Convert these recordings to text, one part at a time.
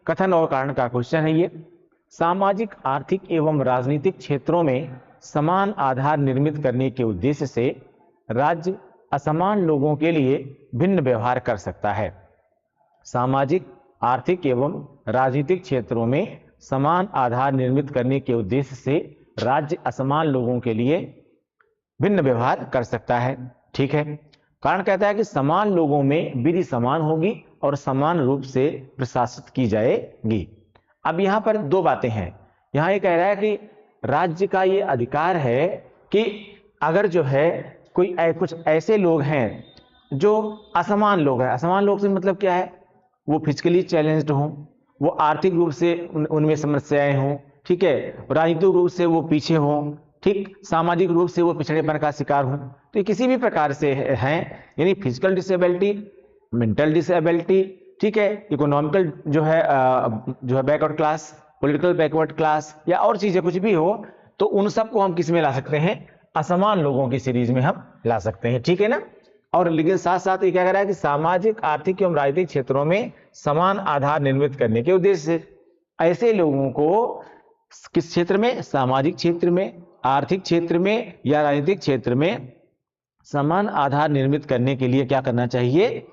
कथन और कारण का क्वेश्चन है ये। सामाजिक, आर्थिक एवं राजनीतिक क्षेत्रों में समान आधार निर्मित करने के उद्देश्य से राज्य असमान लोगों के लिए भिन्न व्यवहार कर सकता है। सामाजिक, आर्थिक एवं राजनीतिक क्षेत्रों में समान आधार निर्मित करने के उद्देश्य से राज्य असमान लोगों के लिए भिन्न व्यवहार कर सकता है। ठीक है। कारण कहता है कि समान लोगों में विधि समान होगी और समान रूप से प्रशासित की जाएगी। अब यहां पर दो बातें हैं। यहां ये कह रहा है कि राज्य का ये अधिकार है कि अगर जो है कोई कुछ ऐसे लोग हैं जो असमान लोग हैं, असमान लोग से मतलब क्या है, वो फिजिकली चैलेंज्ड हों, वो आर्थिक रूप से उनमें समस्याएं हों, ठीक है, राजनीतिक रूप से वो पीछे हों, ठीक, सामाजिक रूप से वो पिछड़ेपन का शिकार हों, तो किसी भी प्रकार से हैं, यानी फिजिकल डिसेबिलिटी, मेंटल डिसेबिलिटी, ठीक है, इकोनॉमिकल जो है backward class, political backward class या और चीजें कुछ भी हो, तो उन सबको हम किस में ला सकते हैं, असमान लोगों की सीरीज में हम ला सकते हैं। ठीक है ना। और लेकिन साथ साथ ये क्या कह रहा है कि सामाजिक, आर्थिक एवं राजनीतिक क्षेत्रों में समान आधार निर्मित करने के उद्देश्य से ऐसे लोगों को किस क्षेत्र में, सामाजिक क्षेत्र में, आर्थिक क्षेत्र में या राजनीतिक क्षेत्र में समान आधार निर्मित करने के लिए क्या करना चाहिए,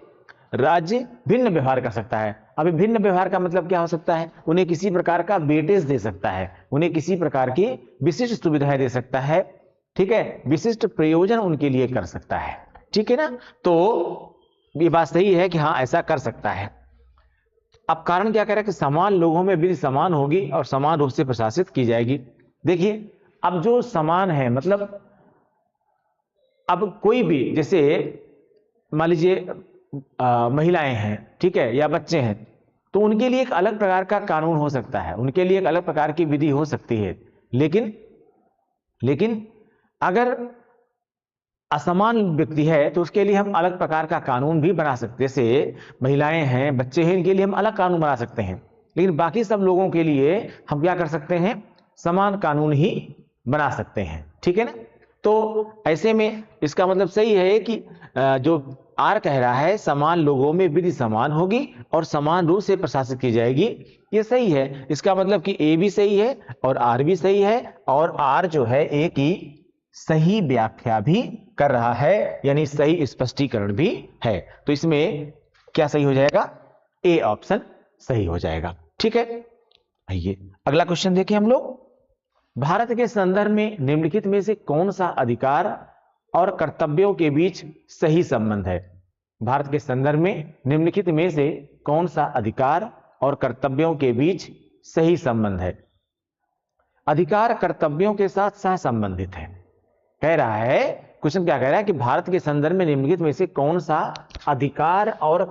राज्य भिन्न व्यवहार कर सकता है। अभी भिन्न व्यवहार का मतलब क्या हो सकता है, उन्हें किसी प्रकार का वेटेज दे सकता है, उन्हें किसी प्रकार की विशिष्ट सुविधाएं दे सकता है, ठीक है, विशिष्ट प्रयोजन उनके लिए कर सकता है। ठीक है ना। तो ये बात सही है कि हाँ ऐसा कर सकता है। अब कारण क्या कह रहा है कि समान लोगों में विधि समान होगी और समान रूप से प्रशासित की जाएगी। देखिए अब जो समान है मतलब अब कोई भी, जैसे मान लीजिए महिलाएं हैं, ठीक है, या बच्चे हैं, तो उनके लिए एक अलग प्रकार का कानून हो सकता है, उनके लिए एक अलग प्रकार की विधि हो सकती है। लेकिन अगर असमान व्यक्ति है तो उसके लिए हम अलग प्रकार का कानून भी बना सकते हैं। जैसे महिलाएं हैं, बच्चे हैं, इनके लिए हम अलग कानून बना सकते हैं, लेकिन बाकी सब लोगों के लिए हम क्या कर सकते हैं, समान कानून ही बना सकते हैं। ठीक है ना। तो ऐसे में इसका मतलब सही है कि जो आर कह रहा है समान लोगों में विधि समान होगी और समान रूप से प्रशासित की जाएगी, ये सही है। इसका मतलब कि ए भी सही है और आर भी सही है और आर जो है ए की सही व्याख्या भी कर रहा है, यानी सही स्पष्टीकरण भी है। तो इसमें क्या सही हो जाएगा, ए ऑप्शन सही हो जाएगा। ठीक है। आइए अगला क्वेश्चन देखें हम लोग। भारत के संदर्भ में निम्नलिखित में से कौन सा अधिकार और कर्तव्यों के बीच सही संबंध है। भारत के संदर्भ में निम्नलिखित में से कौन सा अधिकार और कर्तव्यों के बीच सही संबंध है। अधिकार कर्तव्यों के साथ सह संबंधित है। कह रहा है, क्वेश्चन क्या कह रहा है कि भारत के संदर्भ में निम्नलिखित में से कौन सा अधिकार और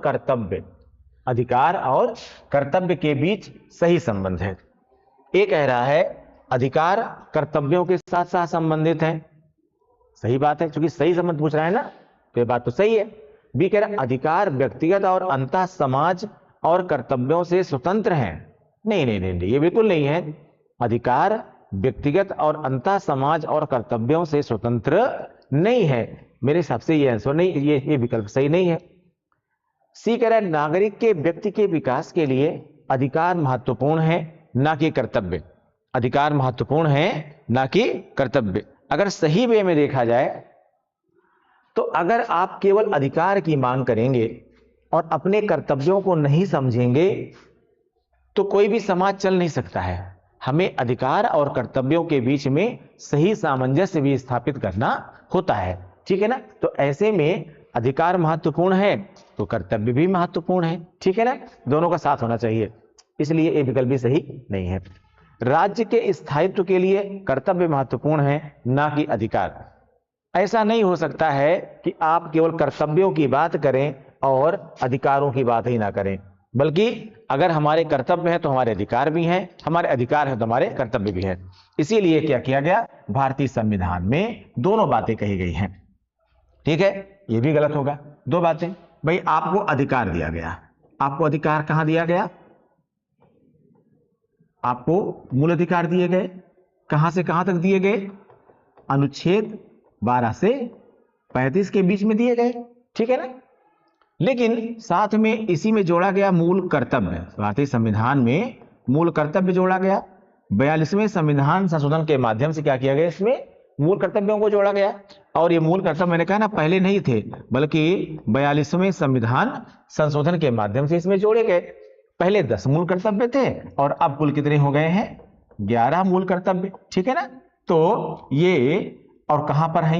कर्तव्य के बीच सही संबंध है। ए कह रहा है अधिकार कर्तव्यों के साथ साथ संबंधित है, सही बात है, क्योंकि सही संबंध पूछ रहा है ना, तो ये बात तो सही है। बी कह रहा है अधिकार व्यक्तिगत और अंतः समाज और कर्तव्यों से स्वतंत्र हैं। नहीं, ये बिल्कुल नहीं है। अधिकार व्यक्तिगत और अंतः समाज और कर्तव्यों से स्वतंत्र नहीं है। मेरे हिसाब से ये आंसर नहीं, ये विकल्प सही नहीं है। सी कह रहा है नागरिक के व्यक्ति के विकास के लिए अधिकार महत्वपूर्ण है ना कि कर्तव्य। अधिकार महत्वपूर्ण है ना कि कर्तव्य। अगर सही वे में देखा जाए तो अगर आप केवल अधिकार की मांग करेंगे और अपने कर्तव्यों को नहीं समझेंगे तो कोई भी समाज चल नहीं सकता है। हमें अधिकार और कर्तव्यों के बीच में सही सामंजस्य भी स्थापित करना होता है। ठीक है ना। तो ऐसे में अधिकार महत्वपूर्ण है तो कर्तव्य भी महत्वपूर्ण है। ठीक है ना, दोनों का साथ होना चाहिए, इसलिए ये विकल्प भी सही नहीं है। राज्य के स्थायित्व के लिए कर्तव्य महत्वपूर्ण है ना कि अधिकार। ऐसा नहीं हो सकता है कि आप केवल कर्तव्यों की बात करें और अधिकारों की बात ही ना करें, बल्कि अगर हमारे कर्तव्य है तो हमारे अधिकार भी हैं, हमारे अधिकार है तो हमारे कर्तव्य भी हैं। इसीलिए क्या किया गया, भारतीय संविधान में दोनों बातें कही गई हैं। ठीक है, ये भी गलत होगा। दो बातें, भाई आपको अधिकार दिया गया, आपको अधिकार कहां दिया गया, आपको मूल अधिकार दिए गए, कहां से कहां तक दिए गए, अनुच्छेद 12 से 35 के बीच में दिए गए। ठीक है ना। लेकिन साथ में इसी में जोड़ा गया मूल कर्तव्य, भारतीय संविधान में मूल कर्तव्य जोड़ा गया। 42वें संविधान संशोधन के माध्यम से क्या किया गया, इसमें मूल कर्तव्यों को जोड़ा गया। और ये मूल कर्तव्य मैंने कहा ना पहले नहीं थे, बल्कि 42वें संविधान संशोधन के माध्यम से इसमें जोड़े गए। पहले 10 मूल कर्तव्य थे और अब कुल कितने हो गए हैं, 11 मूल कर्तव्य। ठीक है ना। तो ये और कहां पर है,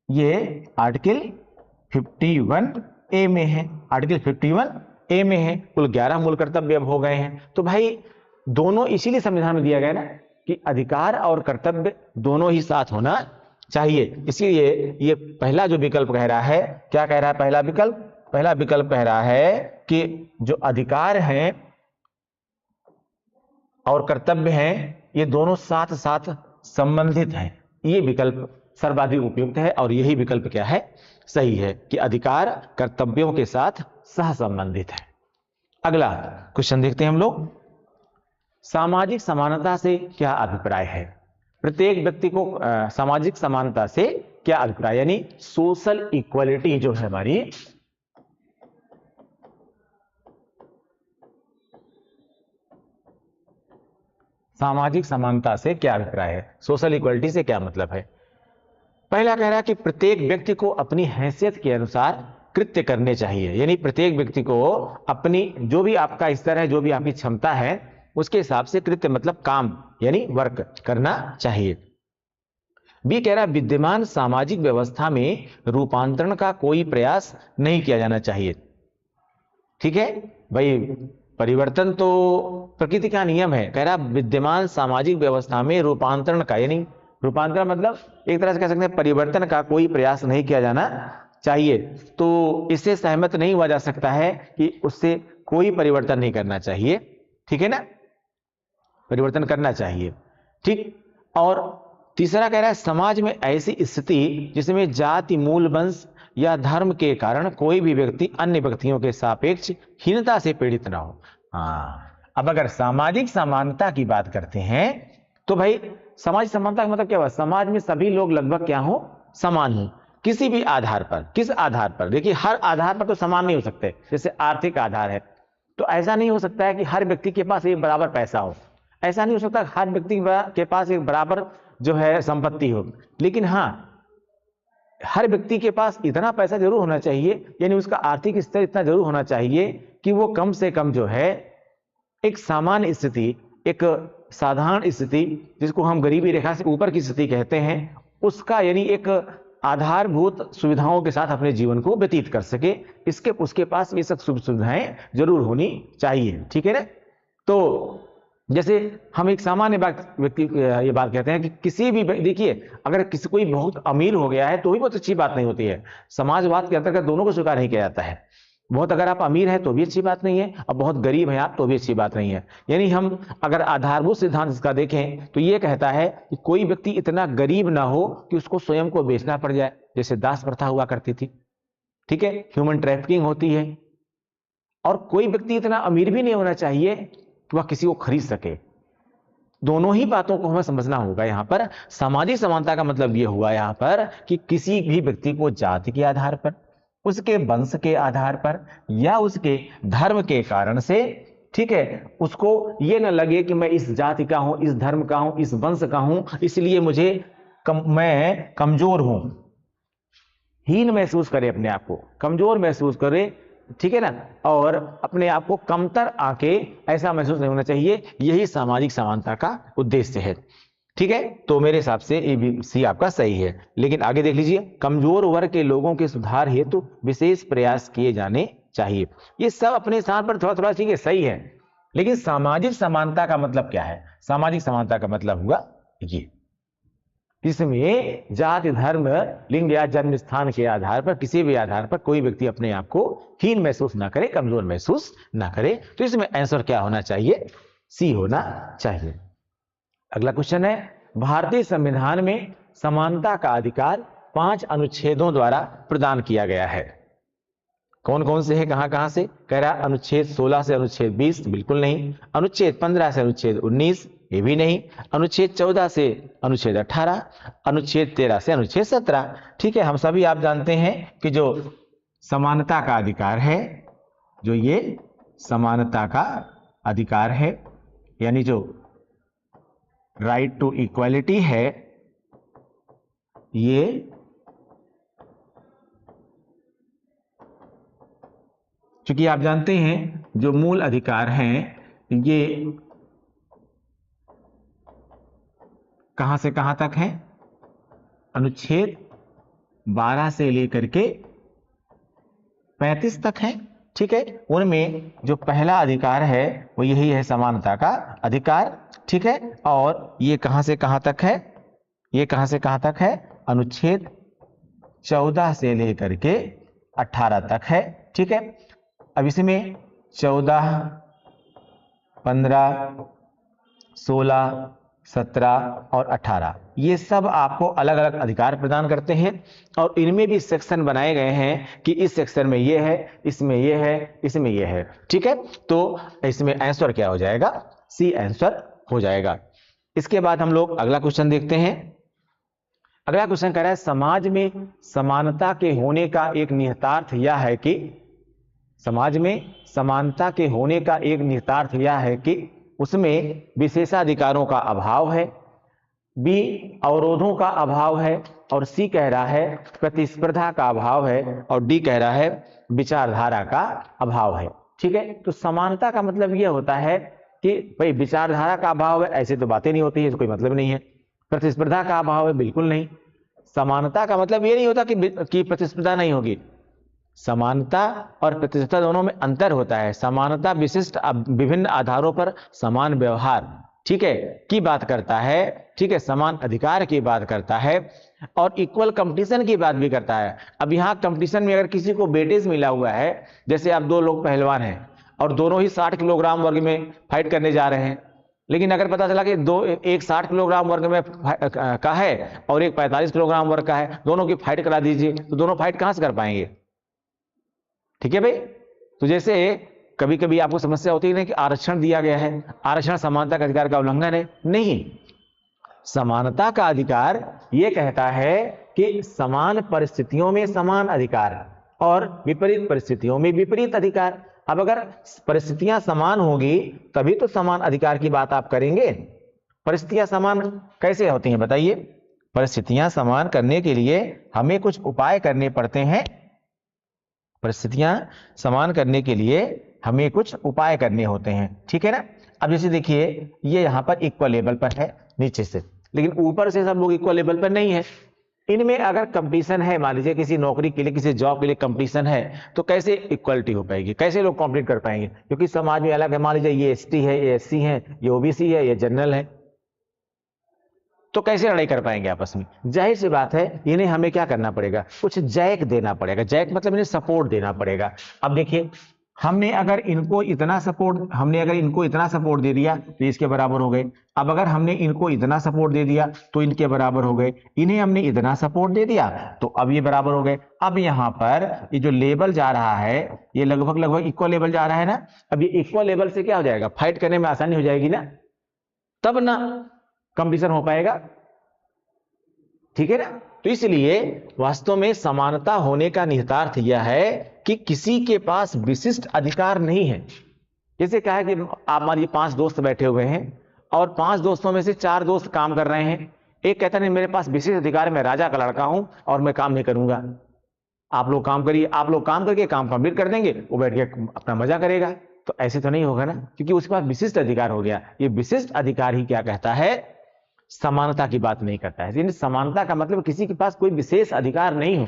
ये आर्टिकल 51A में है, आर्टिकल 51A में है। कुल 11 मूल कर्तव्य अब हो गए हैं। तो भाई दोनों इसीलिए संविधान में दिया गया ना कि अधिकार और कर्तव्य दोनों ही साथ होना चाहिए। इसीलिए ये पहला जो विकल्प कह रहा है, क्या कह रहा है पहला विकल्प कह रहा है कि जो अधिकार हैं और कर्तव्य हैं ये दोनों साथ साथ संबंधित हैं। ये विकल्प सर्वाधिक उपयुक्त है और यही विकल्प क्या है, सही है कि अधिकार कर्तव्यों के साथ सह संबंधित है। अगला क्वेश्चन देखते हैं हम लोग। सामाजिक समानता से क्या अभिप्राय है? प्रत्येक व्यक्ति को सामाजिक समानता से क्या अभिप्राय, यानी सोशल इक्वलिटी जो है हमारी, सामाजिक समानता से क्या अभिप्राय है, सोशल इक्वलिटी से क्या मतलब है? पहला कह रहा है कि प्रत्येक व्यक्ति को अपनी हैसियत के अनुसार कृत्य करने चाहिए, यानी प्रत्येक व्यक्ति को अपनी जो भी आपका स्तर है, जो भी आपकी क्षमता है, उसके हिसाब से कृत्य मतलब काम यानी वर्क करना चाहिए। बी कह रहा है विद्यमान सामाजिक व्यवस्था में रूपांतरण का कोई प्रयास नहीं किया जाना चाहिए। ठीक है भाई, परिवर्तन तो प्रकृति का नियम है। कह रहा विद्यमान सामाजिक व्यवस्था में रूपांतरण का, यानी रूपांतरण मतलब एक तरह से कह सकते हैं परिवर्तन का कोई प्रयास नहीं किया जाना चाहिए। तो इससे सहमत नहीं हुआ जा सकता है कि उससे कोई परिवर्तन नहीं करना चाहिए। ठीक है ना, परिवर्तन करना चाहिए। ठीक। और तीसरा कह रहा है समाज में ऐसी स्थिति जिसमें जाति, मूल, वंश या धर्म के कारण कोई भी व्यक्ति अन्य व्यक्तियों के सापेक्ष हीनता से पीड़ित ना हो। अब अगर सामाजिक समानता की बात करते हैं तो भाई सामाजिक समानता का मतलब क्या हुआ, समाज में सभी लोग लगभग क्या हो, समान हो किसी भी आधार पर। किस आधार पर? देखिए हर आधार पर तो समान नहीं हो सकते। जैसे आर्थिक आधार है तो ऐसा नहीं हो सकता है कि हर व्यक्ति के पास एक बराबर पैसा हो, ऐसा नहीं हो सकता हर व्यक्ति के पास एक बराबर जो है संपत्ति हो। लेकिन हाँ, हर व्यक्ति के पास इतना पैसा जरूर होना चाहिए, यानी उसका आर्थिक स्तर इतना जरूर होना चाहिए कि वो कम से कम जो है एक सामान्य स्थिति, एक साधारण स्थिति, जिसको हम गरीबी रेखा से ऊपर की स्थिति कहते हैं, उसका यानी एक आधारभूत सुविधाओं के साथ अपने जीवन को व्यतीत कर सके। उसके पास ये सब सुविधाएं जरूर होनी चाहिए। ठीक है ना। तो जैसे हम एक सामान्य व्यक्ति ये बात कहते हैं कि किसी भी, देखिए अगर किसी कोई बहुत अमीर हो गया है तो भी बहुत अच्छी बात नहीं होती है। समाजवाद के अंतर्गत दोनों को स्वीकार नहीं किया जाता है। बहुत अगर आप अमीर हैं तो भी अच्छी बात नहीं है, और बहुत गरीब हैं आप तो भी अच्छी बात नहीं है। यानी हम अगर आधारभूत सिद्धांत इसका देखें तो ये कहता है कि कोई व्यक्ति इतना गरीब ना हो कि उसको स्वयं को बेचना पड़ जाए, जैसे दास प्रथा हुआ करती थी। ठीक है, ह्यूमन ट्रैफिकिंग होती है। और कोई व्यक्ति इतना अमीर भी नहीं होना चाहिए कि वह किसी को खरीद सके। दोनों ही बातों को हमें समझना होगा। यहां पर सामाजिक समानता का मतलब यह हुआ यहां पर कि किसी भी व्यक्ति को जाति के आधार पर, उसके वंश के आधार पर या उसके धर्म के कारण से, ठीक है, उसको ये न लगे कि मैं इस जाति का हूं, इस धर्म का हूं, इस वंश का हूं, इसलिए मुझे मैं कमजोर हूं, हीन महसूस करे, अपने आप को कमजोर महसूस करे। ठीक है ना। और अपने आप को कमतर आके ऐसा महसूस नहीं होना चाहिए। यही सामाजिक समानता का उद्देश्य है। ठीक है, तो मेरे हिसाब से ABC आपका सही है। लेकिन आगे देख लीजिए, कमजोर वर्ग के लोगों के सुधार हेतु विशेष प्रयास किए जाने चाहिए। ये सब अपने स्थान पर थोड़ा थोड़ा चीजें सही है, लेकिन सामाजिक समानता का मतलब क्या है? सामाजिक समानता का मतलब हुआ ये, इसमें जाति, धर्म, लिंग या जन्म स्थान के आधार पर, किसी भी आधार पर कोई व्यक्ति अपने आप को हीन महसूस ना करे, कमजोर महसूस ना करे। तो इसमें आंसर क्या होना चाहिए? C होना चाहिए। अगला क्वेश्चन है, भारतीय संविधान में समानता का अधिकार 5 अनुच्छेदों द्वारा प्रदान किया गया है। कौन कौन से है, कहां कहां से? कह रहा अनुच्छेद 16 से अनुच्छेद 20 बिल्कुल नहीं, अनुच्छेद 15 से अनुच्छेद 19 ये भी नहीं, अनुच्छेद 14 से अनुच्छेद 18, अनुच्छेद 13 से अनुच्छेद 17। ठीक है, हम सभी आप जानते हैं कि जो समानता का अधिकार है, जो ये समानता का अधिकार है, यानी जो राइट टू इक्वालिटी है, ये चूंकि आप जानते हैं जो मूल अधिकार हैं ये कहां से कहां तक है, अनुच्छेद 12 से लेकर के 35 तक है। ठीक है, उनमें जो पहला अधिकार है वो यही है, समानता का अधिकार। ठीक है, और ये कहां से कहां तक है, ये कहां से कहां तक है, अनुच्छेद 14 से लेकर के 18 तक है। ठीक है, अब इसमें 14, 15, 16, 17 और 18 ये सब आपको अलग अलग अधिकार प्रदान करते हैं, और इनमें भी सेक्शन बनाए गए हैं कि इस सेक्शन में ये है, इसमें ये है, इसमें ये है। ठीक है, तो इसमें आंसर क्या हो जाएगा, सी आंसर हो जाएगा। इसके बाद हम लोग अगला क्वेश्चन देखते हैं। अगला क्वेश्चन कह रहा है समाज में समानता के होने का एक निहितार्थ यह है कि, समाज में समानता के होने का एक निहितार्थ यह है कि उसमें विशेषाधिकारों का अभाव है, बी अवरोधों का अभाव है, और सी कह रहा है प्रतिस्पर्धा का अभाव है, और डी कह रहा है विचारधारा का अभाव है। ठीक है, तो समानता का मतलब यह होता है कि भाई विचारधारा का अभाव है, ऐसे तो बातें नहीं होती है, तो कोई मतलब नहीं है। प्रतिस्पर्धा का अभाव है, बिल्कुल नहीं। समानता का मतलब ये नहीं होता कि प्रतिस्पर्धा नहीं होगी। समानता और प्रतिस्पर्धा दोनों में अंतर होता है। समानता विशिष्ट विभिन्न आधारों पर समान व्यवहार, ठीक है, की बात करता है। ठीक है, समान अधिकार की बात करता है, और इक्वल कंपटीशन की बात भी करता है। अब यहाँ कंपटीशन में अगर किसी को वेटेज मिला हुआ है, जैसे आप दो लोग पहलवान हैं और दोनों ही 60 किलोग्राम वर्ग में फाइट करने जा रहे हैं, लेकिन अगर पता चला कि एक 60 किलोग्राम वर्ग में का है और एक 45 किलोग्राम वर्ग का है, दोनों की फाइट करा दीजिए, तो दोनों फाइट कहां से कर पाएंगे। ठीक है भाई, तो जैसे कभी कभी आपको समस्या होती है ना कि आरक्षण दिया गया है, आरक्षण समानता का अधिकार का उल्लंघन है? नहीं, समानता का अधिकार यह कहता है कि समान परिस्थितियों में समान अधिकार और विपरीत परिस्थितियों में विपरीत अधिकार। अब अगर परिस्थितियां समान होगी तभी तो समान अधिकार की बात आप करेंगे। परिस्थितियां समान कैसे होती हैं बताइए। परिस्थितियां समान करने के लिए हमें कुछ उपाय करने पड़ते हैं। परिस्थितियां समान करने के लिए हमें कुछ उपाय करने होते हैं। ठीक है ना। अब जैसे देखिए ये यहां पर इक्वल लेवल पर है नीचे से, लेकिन ऊपर से सब लोग इक्वल लेवल पर नहीं है। इनमें अगर कंपटीशन है, मान लीजिए किसी नौकरी के लिए, किसी जॉब के लिए कंपटीशन है, तो कैसे इक्वलिटी हो पाएगी, कैसे लोग कॉम्पीट कर पाएंगे? क्योंकि समाज में अलग है। मान लीजिए ये एसटी है, ये एससी है, ये ओबीसी है, ये जनरल है, तो कैसे लड़ाई कर पाएंगे आपस में? जाहिर सी बात है इन्हें हमें क्या करना पड़ेगा, कुछ जैक देना पड़ेगा। जैक मतलब इन्हें सपोर्ट देना पड़ेगा। अब देखिए हमने अगर इनको इतना सपोर्ट दे दिया तो इसके बराबर हो गए। अब अगर हमने इनको इतना सपोर्ट दे दिया तो इनके बराबर हो गए। इन्हें हमने इतना सपोर्ट दे दिया तो अब ये बराबर हो गए। अब यहां पर ये जो लेवल जा रहा है ये लगभग इक्वल लेवल जा रहा है ना। अब ये इक्वल लेवल से क्या हो जाएगा, फाइट करने में आसानी हो जाएगी ना, तब ना कंपटीशन हो पाएगा। ठीक है ना। तो इसलिए वास्तव में समानता होने का निहितार्थ यह है कि किसी के पास विशिष्ट अधिकार नहीं है। जैसे क्या है कि आप मानिए 5 दोस्त बैठे हुए हैं और 5 दोस्तों में से 4 दोस्त काम कर रहे हैं। एक कहता नहीं मेरे पास विशेष अधिकार है, मैं राजा का लड़का हूं और मैं काम नहीं करूंगा। आप लोग काम करिए, आप लोग काम करके काम कंप्लीट कर देंगे, वो बैठ के अपना मजा करेगा। तो ऐसे तो नहीं होगा ना, क्योंकि उसके पास विशिष्ट अधिकार हो गया। ये विशिष्ट अधिकार ही क्या कहता है, समानता की बात नहीं करता है। समानता का मतलब किसी के पास कोई विशेष अधिकार नहीं हो,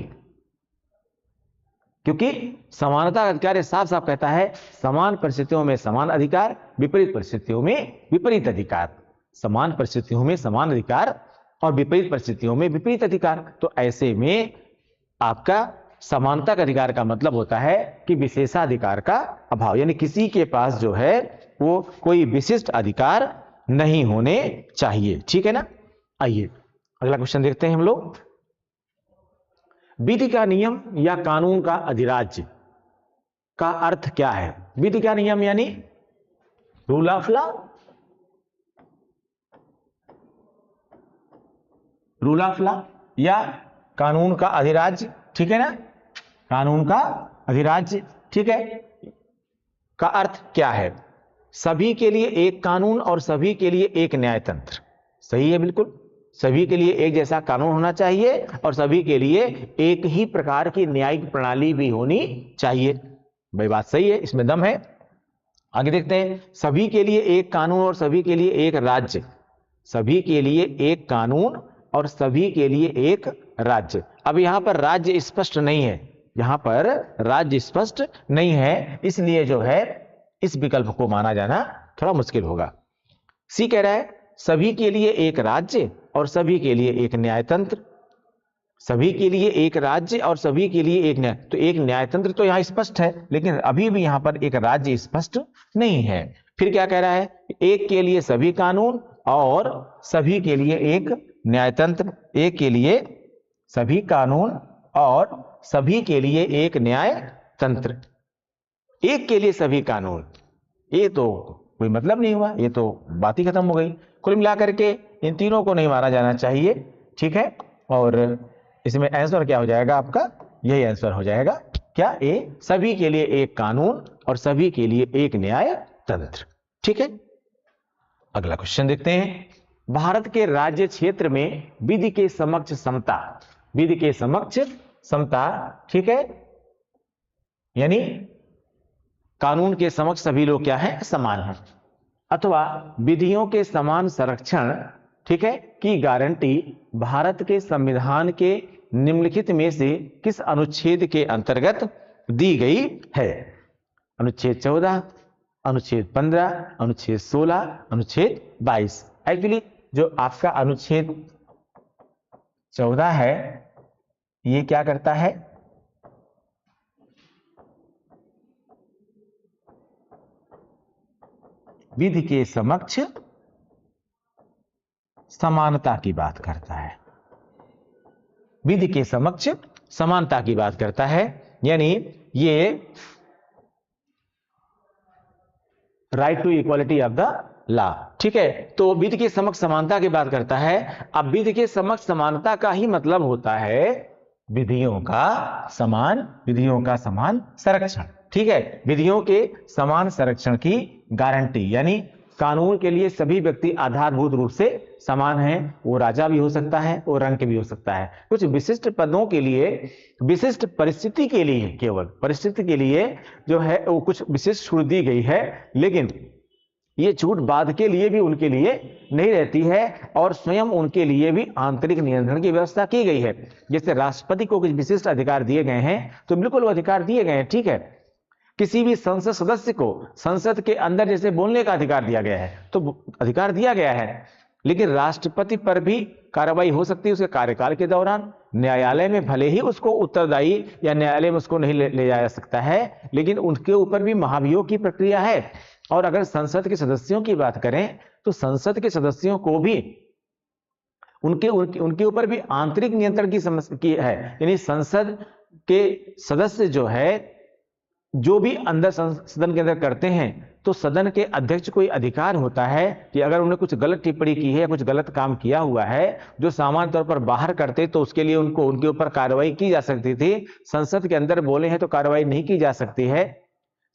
क्योंकि समानता का अधिकार साफ साफ कहता है समान परिस्थितियों में समान अधिकार, विपरीत परिस्थितियों में विपरीत अधिकार। समान परिस्थितियों में समान अधिकार और विपरीत परिस्थितियों में विपरीत अधिकार। तो ऐसे में आपका समानता का अधिकार का मतलब होता है कि विशेषाधिकार का अभाव, यानी किसी के पास जो है वो कोई विशिष्ट अधिकार नहीं होने चाहिए। ठीक है ना। आइए अगला क्वेश्चन देखते हैं हम लोग। विधि का नियम या कानून का अधिराज्य का अर्थ क्या है? विधि का नियम यानी rule of law, rule of law या कानून का अधिराज्य। ठीक है ना। कानून का अधिराज्य, ठीक है, का अर्थ क्या है? सभी के लिए एक कानून और सभी के लिए एक न्यायतंत्र। सही है, बिल्कुल, सभी के लिए एक जैसा कानून होना चाहिए और सभी के लिए एक ही प्रकार की न्यायिक प्रणाली भी होनी चाहिए। भाई बात सही है, इसमें दम है। आगे देखते हैं, सभी के लिए एक कानून और सभी के लिए एक राज्य। सभी के लिए एक कानून और सभी के लिए एक राज्य। अब यहां पर राज्य स्पष्ट नहीं है, यहां पर राज्य स्पष्ट नहीं है, इसलिए जो है इस विकल्प को माना जाना थोड़ा मुश्किल होगा। सी कह रहा है सभी के लिए एक राज्य और सभी के लिए एक न्यायतंत्र। सभी के लिए एक राज्य और सभी के लिए एक न्याय, तो एक न्यायतंत्र तो यहां स्पष्ट है, लेकिन अभी भी यहां पर एक राज्य स्पष्ट नहीं है। फिर क्या कह रहा है? एक के लिए सभी कानून और सभी के लिए एक न्यायतंत्र। एक के लिए सभी कानून और सभी के लिए एक न्याय तंत्र। एक के लिए सभी कानून, ये तो कोई मतलब नहीं हुआ, ये तो बात ही खत्म हो गई। कुल मिलाकर के इन तीनों को नहीं माना जाना चाहिए, ठीक है। और इसमें आंसर क्या हो जाएगा आपका? यही आंसर हो जाएगा क्या? ए, सभी के लिए एक कानून और सभी के लिए एक न्याय तंत्र, ठीक है। अगला क्वेश्चन देखते हैं। भारत के राज्य क्षेत्र में विधि के समक्ष समता, विधि के समक्ष समता, ठीक है, यानी कानून के समक्ष सभी लोग क्या है? समान है, अथवा विधियों के समान संरक्षण, ठीक है, की गारंटी भारत के संविधान के निम्नलिखित में से किस अनुच्छेद के अंतर्गत दी गई है? अनुच्छेद 14, अनुच्छेद 15, अनुच्छेद 16, अनुच्छेद 22। एक्चुअली जो आपका अनुच्छेद 14 है, ये क्या करता है? विधि के समक्ष समानता की बात करता है, विधि के समक्ष समानता की बात करता है, यानी ये right to equality of the law, ठीक है। तो विधि के समक्ष समानता की बात करता है। अब विधि के समक्ष समानता का ही मतलब होता है विधियों का समान संरक्षण, ठीक है। विधियों के समान संरक्षण की गारंटी, यानी कानून के लिए सभी व्यक्ति आधारभूत रूप से समान हैं। वो राजा भी हो सकता है, वो रंग के भी हो सकता है। कुछ विशिष्ट पदों के लिए, विशिष्ट परिस्थिति के लिए, केवल परिस्थिति के लिए जो है वो कुछ विशिष्ट छूट दी गई है, लेकिन ये छूट बाद के लिए भी उनके लिए नहीं रहती है और स्वयं उनके लिए भी आंतरिक नियंत्रण की व्यवस्था की गई है। जैसे राष्ट्रपति को कुछ विशिष्ट अधिकार दिए गए हैं, तो बिल्कुल वो अधिकार दिए गए हैं, ठीक है। किसी भी संसद सदस्य को संसद के अंदर जैसे बोलने का अधिकार दिया गया है, तो अधिकार दिया गया है, लेकिन राष्ट्रपति पर भी कार्रवाई हो सकती है उसके कार्यकाल के दौरान। न्यायालय में भले ही उसको उत्तरदायी या न्यायालय में उसको नहीं ले जाया सकता है, लेकिन उनके ऊपर भी महाभियोग की प्रक्रिया है। और अगर संसद के सदस्यों की बात करें, तो संसद के सदस्यों को भी उनके ऊपर भी आंतरिक नियंत्रण की समस्या की है, यानी संसद के सदस्य जो है, जो भी अंदर सदन के अंदर करते हैं, तो सदन के अध्यक्ष को अधिकार होता है कि अगर उन्होंने कुछ गलत टिप्पणी की है या कुछ गलत काम किया हुआ है जो सामान्य तौर पर बाहर करते, तो उसके लिए उनके ऊपर कार्रवाई की जा सकती थी। संसद के अंदर बोले हैं तो कार्रवाई नहीं की जा सकती है।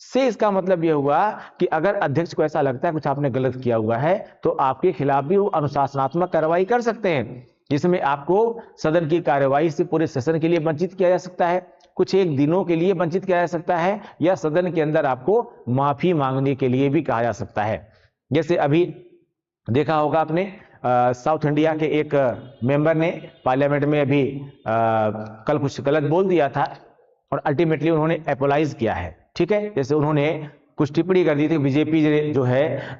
से इसका मतलब यह हुआ कि अगर अध्यक्ष को ऐसा लगता है कुछ आपने गलत किया हुआ है, तो आपके खिलाफ भी वो अनुशासनात्मक कार्रवाई कर सकते हैं, जिसमें आपको सदन की कार्रवाई से पूरे सेशन के लिए वंचित किया जा सकता है, कुछ एक दिनों के लिए वंचित किया जा सकता है, या सदन के अंदर आपको माफी मांगने के लिए भी कहा जा सकता है। जैसे अभी देखा होगा आपने, साउथ इंडिया के एक मेंबर ने पार्लियामेंट में अभी कल कुछ गलत बोल दिया था और अल्टीमेटली उन्होंने अपोलाइज किया है, ठीक है। जैसे उन्होंने कुछ टिप्पणी कर दी थी, बीजेपी जो है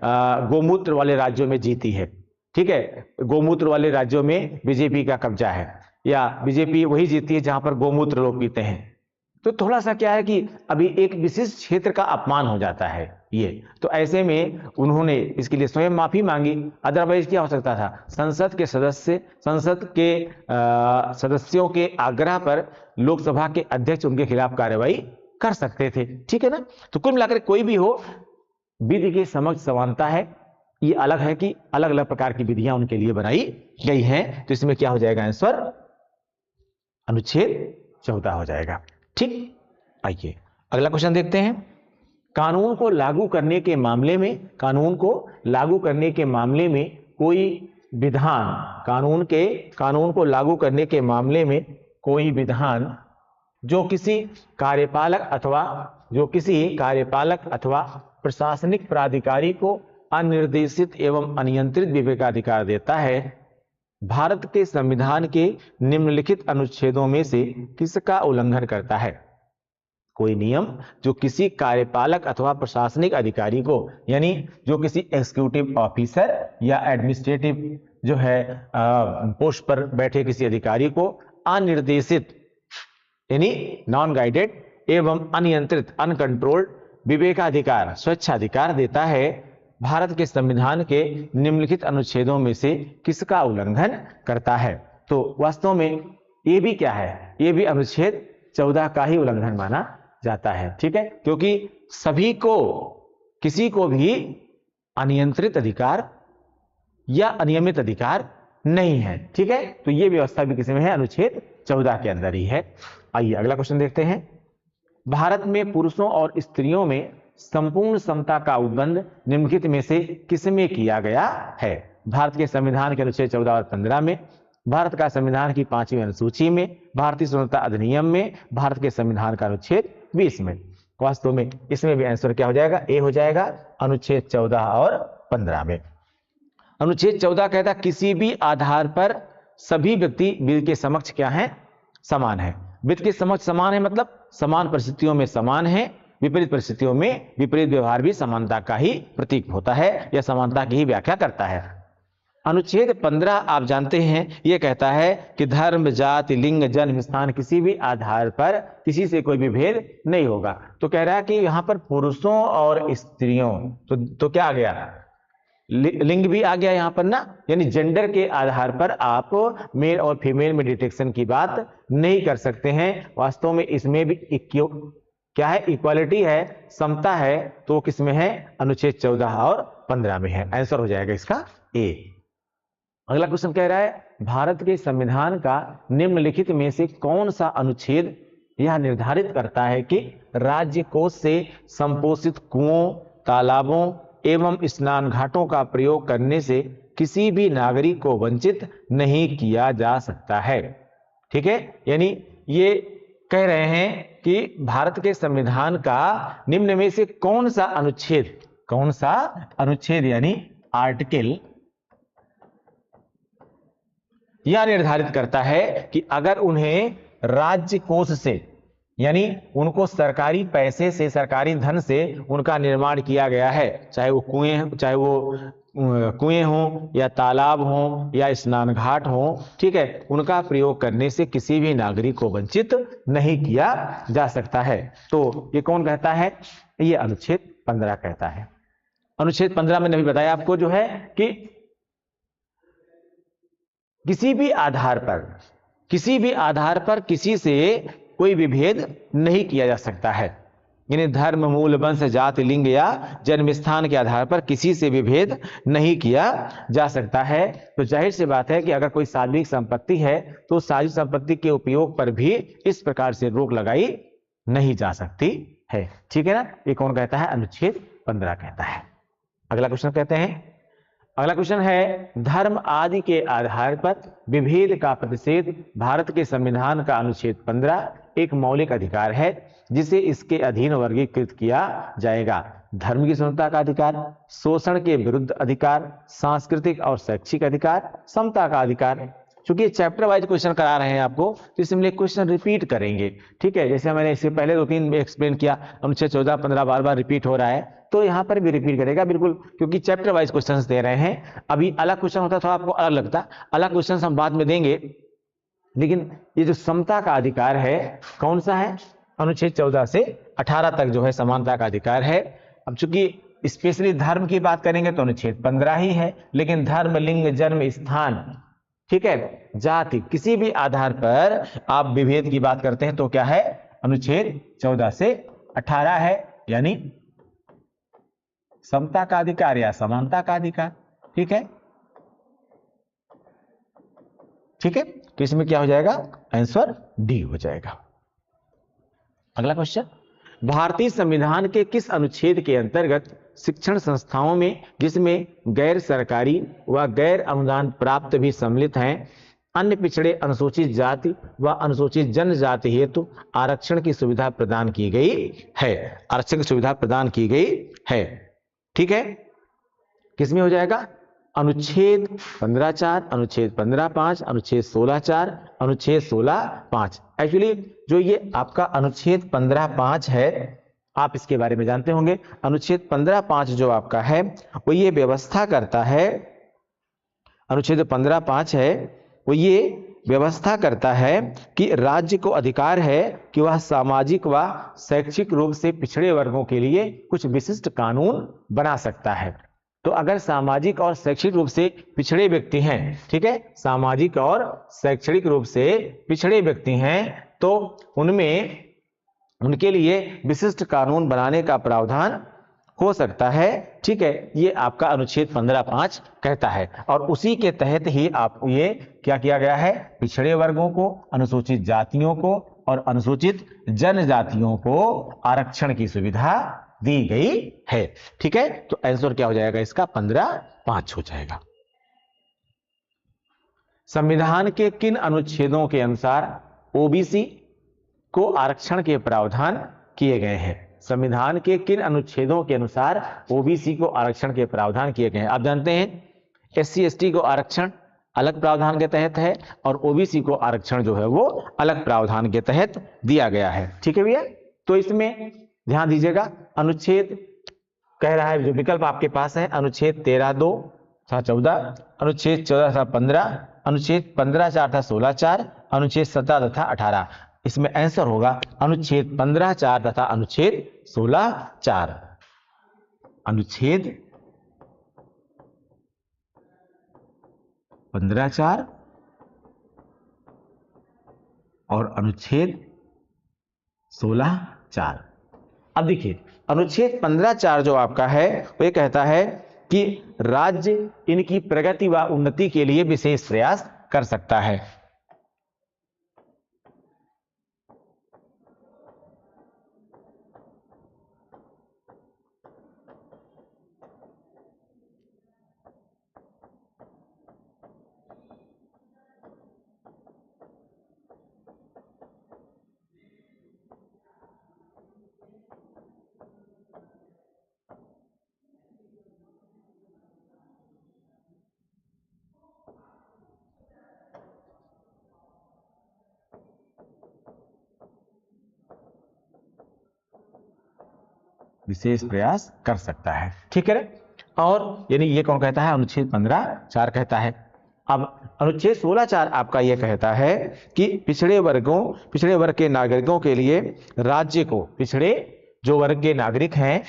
गोमूत्र वाले राज्यों में जीती है, ठीक है, गोमूत्र वाले राज्यों में बीजेपी का कब्जा है, या बीजेपी वही जीती है जहां पर गोमूत्र लोग पीते हैं। तो थोड़ा सा क्या है कि अभी एक विशिष्ट क्षेत्र का अपमान हो जाता है ये, तो ऐसे में उन्होंने इसके लिए स्वयं माफी मांगी। अदरवाइज क्या हो सकता था, संसद के सदस्यों के आग्रह पर लोकसभा के अध्यक्ष उनके खिलाफ कार्रवाई कर सकते थे, ठीक है ना। तो कुल मिलाकर कोई भी हो, विधि के समक्ष समानता है। ये अलग है कि अलग अलग प्रकार की विधियां उनके लिए बनाई गई हैं। तो इसमें क्या हो जाएगा आंसर? अनुच्छेद 14 हो जाएगा। ठीक, आइए अगला क्वेश्चन देखते हैं। कानून को लागू करने के मामले में, कानून को लागू करने के मामले में कोई विधान, कानून को लागू करने के मामले में कोई विधान जो किसी कार्यपालक अथवा प्रशासनिक प्राधिकारी को अनिर्देशित एवं अनियंत्रित विवेकाधिकार देता है, भारत के संविधान के निम्नलिखित अनुच्छेदों में से किसका उल्लंघन करता है? कोई नियम जो किसी कार्यपालक अथवा प्रशासनिक अधिकारी को, यानी जो किसी एग्जीक्यूटिव ऑफिसर या एडमिनिस्ट्रेटिव जो है पोस्ट पर बैठे किसी अधिकारी को अनिर्देशित यानी नॉन गाइडेड एवं अनियंत्रित अनकंट्रोल्ड विवेकाधिकार, स्वेच्छाधिकार देता है, भारत के संविधान के निम्नलिखित अनुच्छेदों में से किसका उल्लंघन करता है? तो वास्तव में ये भी क्या है, ये भी अनुच्छेद 14 का ही उल्लंघन माना जाता है। ठीक है, क्योंकि सभी को, किसी को भी अनियंत्रित अधिकार या अनियमित अधिकार नहीं है। ठीक है, तो ये व्यवस्था भी किसी में है, अनुच्छेद 14 के अंदर ही है। आइए अगला क्वेश्चन देखते हैं। भारत में पुरुषों और स्त्रियों में संपूर्ण समता का उल्लंघन निम्नलिखित में से किसमें किया गया है? भारत के संविधान के अनुच्छेद 14 और 15 में, भारत का संविधान की 5वीं अनुसूची में, भारतीय स्वतंत्रता अधिनियम में, भारत के संविधान का अनुच्छेद 20 में। वास्तव में इसमें भी आंसर क्या हो जाएगा? ए हो जाएगा, अनुच्छेद 14 और 15 में। अनुच्छेद 14 कहता है किसी भी आधार पर सभी व्यक्ति विधि के समक्ष क्या है? समान है। विधि के समक्ष समान है मतलब समान परिस्थितियों में समान है, विपरीत परिस्थितियों में विपरीत व्यवहार भी समानता का ही प्रतीक होता है या समानता की ही व्याख्या करता है। अनुच्छेद 15 आप जानते हैं, यह कहता है कि धर्म, जाति, लिंग, जन्म स्थान किसी भी आधार पर किसी से कोई भी भेद नहीं होगा। तो कह रहा है कि यहां पर पुरुषों और स्त्रियों, तो क्या आ गया? लिंग भी आ गया यहां पर ना, यानी जेंडर के आधार पर आप मेल और फीमेल में डिटेक्शन की बात नहीं कर सकते हैं। वास्तव में इसमें भी क्या है? इक्वालिटी है, समता है। तो किस में है? अनुच्छेद 14 और 15 में है। आंसर हो जाएगा इसका ए। अगला क्वेश्चन कह रहा है भारत के संविधान का निम्नलिखित में से कौन सा अनुच्छेद यह निर्धारित करता है कि राज्य कोष से संपोषित कुओं, तालाबों एवं स्नान घाटों का प्रयोग करने से किसी भी नागरिक को वंचित नहीं किया जा सकता है? ठीक है, यानी ये कह रहे हैं कि भारत के संविधान का निम्न में से कौन सा अनुच्छेद यानी आर्टिकल यह निर्धारित करता है कि अगर उन्हें राज्य कोष से, यानी उनको सरकारी पैसे से, सरकारी धन से उनका निर्माण किया गया है, चाहे वो कुएं हों या तालाब हों या स्नान घाट हों, ठीक है, उनका प्रयोग करने से किसी भी नागरिक को वंचित नहीं किया जा सकता है। तो ये कौन कहता है? ये अनुच्छेद 15 कहता है। अनुच्छेद 15 में भी बताया आपको जो है कि किसी भी आधार पर किसी से कोई भी भेद नहीं किया जा सकता है, यानी धर्म, मूल, वंश, जाति, लिंग या जन्म स्थान के आधार पर किसी से भी भेद नहीं किया जा सकता है। तो जाहिर सी बात है कि अगर कोई सार्वजनिक संपत्ति है तो सार्वजनिक संपत्ति के उपयोग पर भी इस प्रकार से रोक लगाई नहीं जा सकती है। ठीक है ना, ये कौन कहता है? अनुच्छेद 15 कहता है। अगला क्वेश्चन कहते हैं, अगला क्वेश्चन है धर्म आदि के आधार पर विभेद का प्रतिषेध भारत के संविधान का अनुच्छेद 15 एक मौलिक अधिकार है जिसे इसके अधीन वर्गीकृत किया जाएगा। धर्म की स्वतंत्रता का अधिकार, शोषण के विरुद्ध अधिकार, सांस्कृतिक और शैक्षिक अधिकार, समता का अधिकार। चूंकि चैप्टर वाइज क्वेश्चन करा रहे हैं आपको, तो इसमें क्वेश्चन रिपीट करेंगे। ठीक है, जैसे मैंने इससे पहले 2-3 में एक्सप्लेन किया, अनुच्छेद 14, 15 बार बार रिपीट हो रहा है, तो यहां पर भी रिपीट करेगा बिल्कुल, क्योंकि चैप्टर वाइज क्वेश्चंस दे रहे हैं। अभी अलग क्वेश्चन होता तो आपको अलग लगता, अलग क्वेश्चन हम बाद में देंगे। लेकिन ये जो समता का अधिकार है कौन सा है? अनुच्छेद 14 से 18 तक जो है समानता का अधिकार है। अब चूंकि स्पेशली धर्म की बात करेंगे तो अनुच्छेद 15 ही है, लेकिन धर्म, लिंग, जन्म स्थान, ठीक है, जाति, किसी भी आधार पर आप विभेद की बात करते हैं तो क्या है? अनुच्छेद 14 से 18 है, यानी समता का अधिकार या समानता का अधिकार। ठीक है, ठीक है, तो इसमें क्या हो जाएगा? आंसर डी हो जाएगा। अगला क्वेश्चन, भारतीय संविधान के किस अनुच्छेद के अंतर्गत शिक्षण संस्थाओं में, जिसमें गैर सरकारी व गैर अनुदान प्राप्त भी सम्मिलित हैं, अन्य पिछड़े अनुसूचित जाति व अनुसूचित जनजाति हेतु आरक्षण की सुविधा प्रदान की गई है? आरक्षण की सुविधा प्रदान की गई है। ठीक है, किसमें हो जाएगा? अनुच्छेद 15(4), अनुच्छेद 15(5), अनुच्छेद 16(4), अनुच्छेद 16(5). एक्चुअली जो ये आपका अनुच्छेद 15(5) है, आप इसके बारे में जानते होंगे। अनुच्छेद 15(5) जो आपका है वो ये व्यवस्था करता है, अनुच्छेद 15(5) है वो ये व्यवस्था करता है कि राज्य को अधिकार है कि वह सामाजिक व शैक्षिक रूप से पिछड़े वर्गों के लिए कुछ विशिष्ट कानून बना सकता है। तो अगर सामाजिक और शैक्षिक रूप से पिछड़े व्यक्ति हैं, ठीक है, सामाजिक और शैक्षणिक रूप से पिछड़े व्यक्ति हैं, तो उनमें उनके लिए विशिष्ट कानून बनाने का प्रावधान हो सकता है। ठीक है, ये आपका अनुच्छेद 15(5) कहता है और उसी के तहत ही आप ये क्या किया गया है? पिछड़े वर्गों को, अनुसूचित जातियों को और अनुसूचित जनजातियों को आरक्षण की सुविधा दी गई है। ठीक है, तो आंसर क्या हो जाएगा इसका? 15(5) हो जाएगा। संविधान के किन अनुच्छेदों के अनुसार ओबीसी को आरक्षण के प्रावधान किए गए हैं? संविधान के किन अनुच्छेदों के अनुसार ओबीसी को आरक्षण के प्रावधान किए गए हैं? आप जानते हैं एससी एसटी को आरक्षण अलग प्रावधान के तहत है और ओबीसी को आरक्षण जो है वो अलग प्रावधान के तहत दिया गया है। ठीक है भैया, तो इसमें ध्यान दीजिएगा, अनुच्छेद कह रहा है, जो विकल्प आपके पास है, अनुच्छेद 13(2) था 14, अनुच्छेद 14 था 15, अनुच्छेद 15(4) था 16(4), अनुच्छेद 17 तथा 18। इसमें आंसर होगा अनुच्छेद 15(4) तथा अनुच्छेद 16(4। अनुच्छेद 15(4) और अनुच्छेद 16(4। अब देखिए, अनुच्छेद 15(4) जो आपका है वो ये कहता है कि राज्य इनकी प्रगति व उन्नति के लिए विशेष प्रयास कर सकता है। विशेष प्रयास कर सकता है। ठीक है, और यानी ये कौन कहता है? अनुच्छेद 15(4) कहता है। अब अनुच्छेद 16(4) आपका ये कहता है कि पिछड़े वर्ग के नागरिकों के लिए राज्य को, पिछड़े जो वर्ग के नागरिक हैं,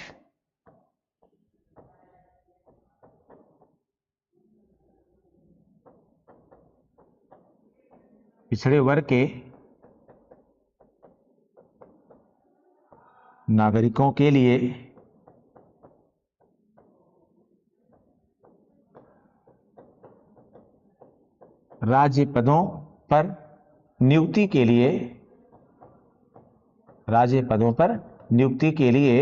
पिछड़े वर्ग के नागरिकों के लिए राज्य पदों पर नियुक्ति के लिए, राज्य पदों पर नियुक्ति के लिए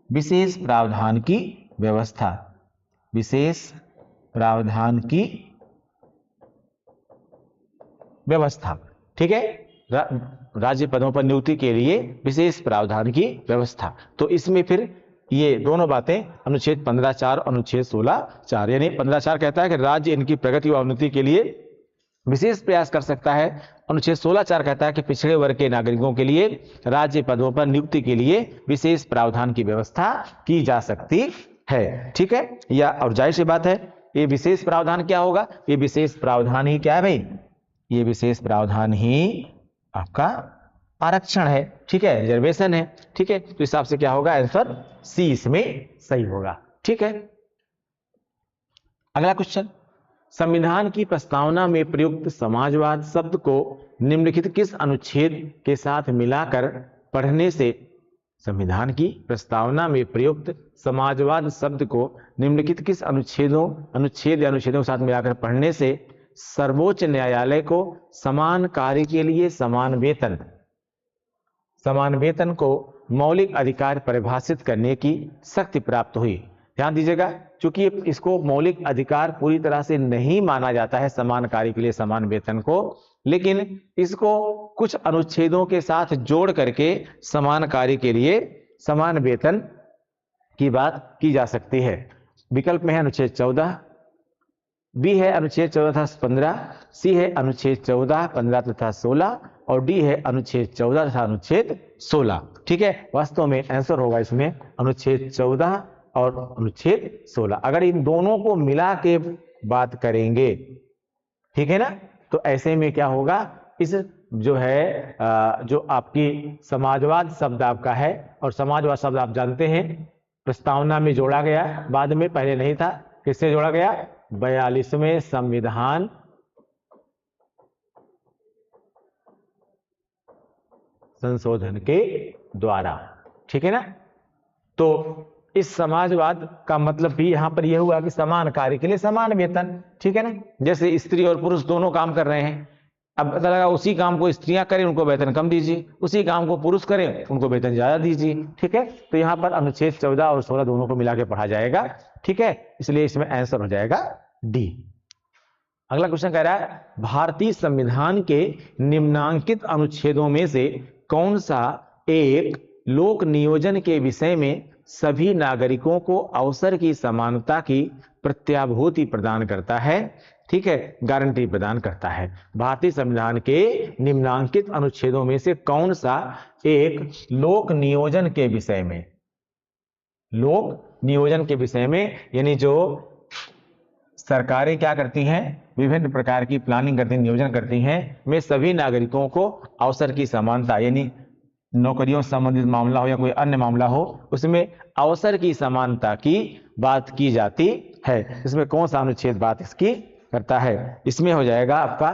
विशेष प्रावधान की व्यवस्था, विशेष प्रावधान की व्यवस्था। ठीक है, राज्य पदों पर नियुक्ति के लिए विशेष प्रावधान की व्यवस्था। तो इसमें फिर ये दोनों बातें अनुच्छेद 15(4) और अनुच्छेद 16(4, यानी 15(4) कहता है कि राज्य इनकी प्रगति व उन्नति के लिए विशेष प्रयास कर सकता है, अनुच्छेद 16(4) कहता है कि पिछड़े वर्ग के नागरिकों के लिए राज्य पदों पर नियुक्ति के लिए विशेष प्रावधान की व्यवस्था की जा सकती है। ठीक है, या और जाहिर सी बात है ये विशेष प्रावधान क्या होगा? ये विशेष प्रावधान ही क्या है भाई? ये विशेष प्रावधान ही आपका आरक्षण है। ठीक है, रिजर्वेशन है। ठीक है, तो हिसाब से क्या होगा? आंसर सी इसमें सही होगा। ठीक है, अगला क्वेश्चन, संविधान की प्रस्तावना में प्रयुक्त समाजवाद शब्द को निम्नलिखित किस अनुच्छेद के साथ मिलाकर पढ़ने से, संविधान की प्रस्तावना में प्रयुक्त समाजवाद शब्द को निम्नलिखित किस अनुच्छेदों के साथ मिलाकर पढ़ने से सर्वोच्च न्यायालय को समान कार्य के लिए समान वेतन को मौलिक अधिकार परिभाषित करने की शक्ति प्राप्त हुई। ध्यान दीजिएगा, क्योंकि इसको मौलिक अधिकार पूरी तरह से नहीं माना जाता है समान कार्य के लिए समान वेतन को, लेकिन इसको कुछ अनुच्छेदों के साथ जोड़ करके समान कार्य के लिए समान वेतन की बात की जा सकती है। विकल्प में है अनुच्छेद 14, बी है अनुच्छेद 14 तथा 15, सी है अनुच्छेद 14, 15 तथा 16 और डी है अनुच्छेद 14 तथा अनुच्छेद 16। ठीक है, वास्तव में आंसर होगा इसमें अनुच्छेद 14 और अनुच्छेद 16। अगर इन दोनों को मिला के बात करेंगे, ठीक है ना, तो ऐसे में क्या होगा, इस जो है जो आपकी समाजवाद शब्द आपका है, और समाजवाद शब्द आप जानते हैं प्रस्तावना में जोड़ा गया, बाद में, पहले नहीं था। किससे जोड़ा गया? 42वें संविधान संशोधन के द्वारा। ठीक है ना, तो इस समाजवाद का मतलब भी यहां पर यह हुआ कि समान कार्य के लिए समान वेतन। ठीक है ना, जैसे स्त्री और पुरुष दोनों काम कर रहे हैं, अब पता लगा उसी काम को स्त्रियां करें उनको वेतन कम दीजिए, उसी काम को पुरुष करें उनको वेतन ज्यादा दीजिए। ठीक है, तो यहां पर अनुच्छेद 14 और 16 दोनों को मिला के पढ़ा जाएगा। ठीक है, इसलिए इसमें आंसर हो जाएगा डी। अगला क्वेश्चन कह रहा है, भारतीय संविधान के निम्नांकित अनुच्छेदों में से कौन सा एक लोक नियोजन के विषय में सभी नागरिकों को अवसर की समानता की प्रत्याभूति प्रदान करता है? ठीक है, गारंटी प्रदान करता है। भारतीय संविधान के निम्नांकित अनुच्छेदों में से कौन सा एक लोक नियोजन के विषय में, लोक नियोजन के विषय में, यानी जो सरकारें क्या करती हैं, विभिन्न प्रकार की प्लानिंग करती हैं, नियोजन करती हैं, में सभी नागरिकों को अवसर की समानता, यानी नौकरियों से संबंधित मामला हो या कोई अन्य मामला हो, उसमें अवसर की समानता की बात की जाती है। इसमें कौन सा अनुच्छेद बात इसकी करता है? इसमें हो जाएगा आपका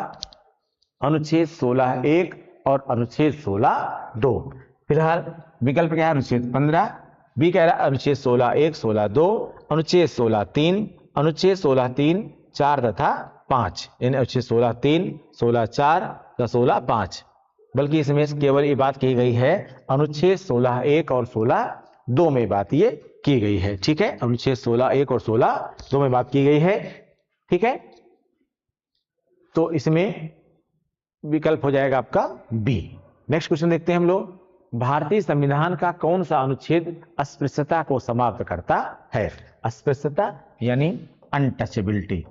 अनुच्छेद 16(1) और अनुच्छेद 16(2). फिलहाल विकल्प क्या है? अनुच्छेद 15, बी कह रहा है अनुच्छेद 16(1), 16(2), अनुच्छेद 16(3), अनुच्छेद 16(3), 4 तथा 5, यानी अनुच्छेद 16(3), 16(4) तथा 16(5। बल्कि इसमें केवल ये बात की गई है अनुच्छेद 16(1) और 16(2) में बात ये की गई है। ठीक है, अनुच्छेद 16(1) और 16(2) में बात की गई है। ठीक है, तो इसमें विकल्प हो जाएगा आपका बी। नेक्स्ट क्वेश्चन देखते हैं हम लोग, भारतीय संविधान का कौन सा अनुच्छेद अस्पृश्यता को समाप्त करता है? अस्पृश्यता यानी अनटचेबिलिटी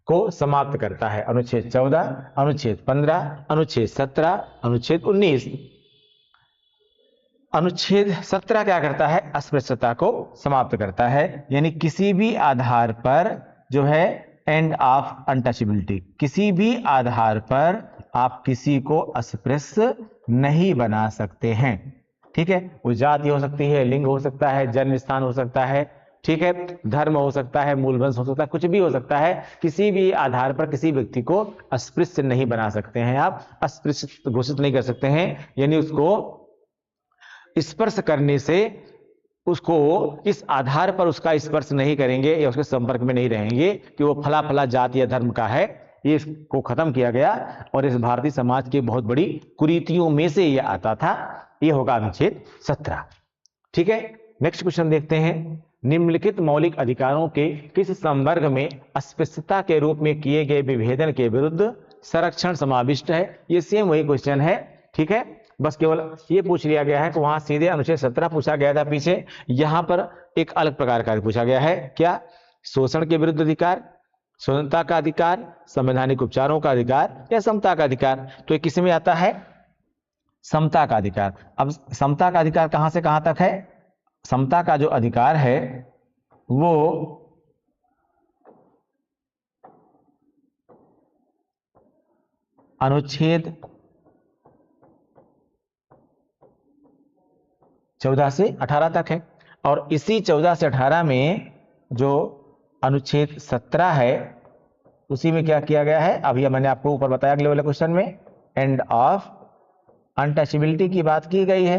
को समाप्त करता है। अनुच्छेद 14, अनुच्छेद 15, अनुच्छेद 17, अनुच्छेद 19। अनुच्छेद 17 क्या करता है? अस्पृश्यता को समाप्त करता है, यानी किसी भी आधार पर जो है एंड ऑफ अनटचेबिलिटी, किसी भी आधार पर आप किसी को अस्पृश्य नहीं बना सकते हैं। ठीक है, वो जाति हो सकती है, लिंग हो सकता है, जन्म स्थान हो सकता है, ठीक है, धर्म हो सकता है, मूलवंश हो सकता है, कुछ भी हो सकता है, किसी भी आधार पर किसी व्यक्ति को अस्पृश्य नहीं बना सकते हैं, आप अस्पृश्य घोषित नहीं कर सकते हैं। यानी उसको स्पर्श करने से, उसको इस आधार पर उसका स्पर्श नहीं करेंगे या उसके संपर्क में नहीं रहेंगे कि वो फला फला जाति या धर्म का है, ये इसको खत्म किया गया और इस भारतीय समाज की बहुत बड़ी कुरीतियों में से ये आता था। ये होगा अनुच्छेद 17। ठीक है, नेक्स्ट क्वेश्चन देखते हैं, निम्नलिखित मौलिक अधिकारों के किस संवर्ग में अस्पृश्यता के रूप में किए गए विभेदन के विरुद्ध संरक्षण समाविष्ट है? ये सेम वही क्वेश्चन है। ठीक है, बस केवल ये पूछ लिया गया है कि वहां सीधे अनुच्छेद 17 पूछा गया था पीछे, यहां पर एक अलग प्रकार का पूछा गया है। क्या? शोषण के विरुद्ध अधिकार, स्वतंत्रता का अधिकार, संवैधानिक उपचारों का अधिकार या समता का अधिकार? तो ये किस में आता है? समता का अधिकार। अब समता का अधिकार कहां से कहां तक है? समता का जो अधिकार है वो अनुच्छेद 14 से 18 तक है, और इसी 14 से 18 में जो अनुच्छेद 17 है उसी में क्या किया गया है? अभी मैंने आपको ऊपर बताया अगले वाले क्वेश्चन में, एंड ऑफ अनटचेबिलिटी की बात की गई है।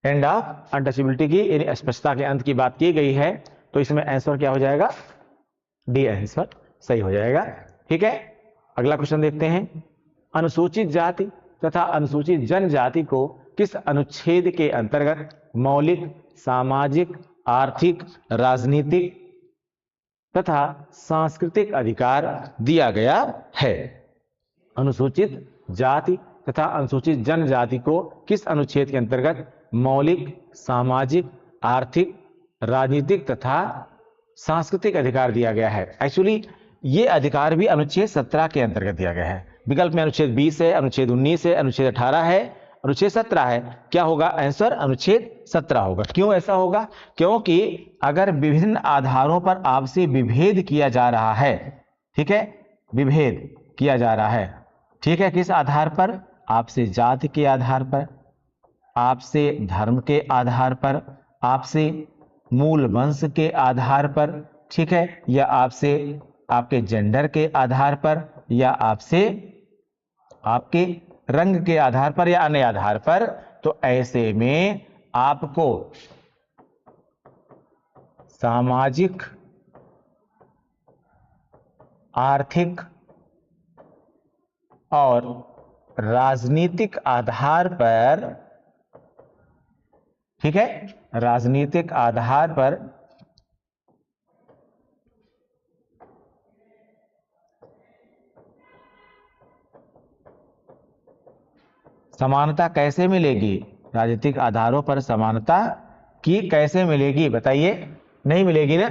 एंड ऑफ अनटचेबिलिटी की यानी अस्पृश्यता के अंत की बात की गई है, तो इसमें आंसर क्या हो जाएगा? डी आंसर सही हो जाएगा। ठीक है, अगला क्वेश्चन देखते हैं। अनुसूचित जाति तथा अनुसूचित जनजाति को किस अनुच्छेद के अंतर्गत मौलिक सामाजिक आर्थिक राजनीतिक तथा सांस्कृतिक अधिकार दिया गया है? अनुसूचित जाति तथा अनुसूचित जनजाति को किस अनुच्छेद के अंतर्गत मौलिक सामाजिक आर्थिक राजनीतिक तथा सांस्कृतिक अधिकार दिया गया है? एक्चुअली ये अधिकार भी अनुच्छेद 17 के अंतर्गत दिया गया है। विकल्प में अनुच्छेद 20 है, अनुच्छेद 19 है, अनुच्छेद 18 है, अनुच्छेद 17 है। क्या होगा आंसर? अनुच्छेद 17 होगा। क्यों ऐसा होगा? क्योंकि अगर विभिन्न आधारों पर आपसे विभेद किया जा रहा है, ठीक है, विभेद किया जा रहा है, ठीक है, किस आधार पर? आपसे जाति के आधार पर, आपसे धर्म के आधार पर, आपसे मूल वंश के आधार पर, ठीक है, या आपसे आपके जेंडर के आधार पर, या आपसे आपके रंग के आधार पर, या अन्य आधार पर, तो ऐसे में आपको सामाजिक आर्थिक और राजनीतिक आधार पर, ठीक है, राजनीतिक आधार पर समानता कैसे मिलेगी? राजनीतिक आधारों पर समानता की कैसे मिलेगी? बताइए, नहीं मिलेगी ना।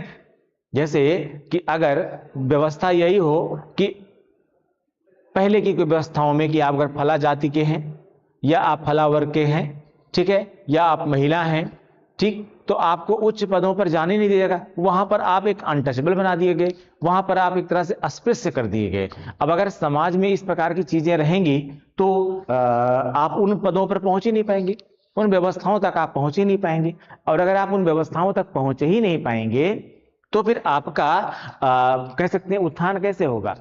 जैसे कि अगर व्यवस्था यही हो कि पहले की व्यवस्थाओं में कि आप अगर फला जाति के हैं या आप फला वर्ग के हैं, ठीक है, या आप महिला हैं, ठीक, तो आपको उच्च पदों पर जाने नहीं दिएगा। वहां पर आप एक अनटचेबल बना दिए गए, वहां पर आप एक तरह से अस्पृश्य कर दिए गए। अब अगर समाज में इस प्रकार की चीजें रहेंगी तो आप उन पदों पर पहुंच ही नहीं पाएंगे, उन व्यवस्थाओं तक आप पहुंच ही नहीं पाएंगे। और अगर आप उन व्यवस्थाओं तक पहुंच ही नहीं पाएंगे तो फिर आपका कह सकते हैं उत्थान कैसे होगा?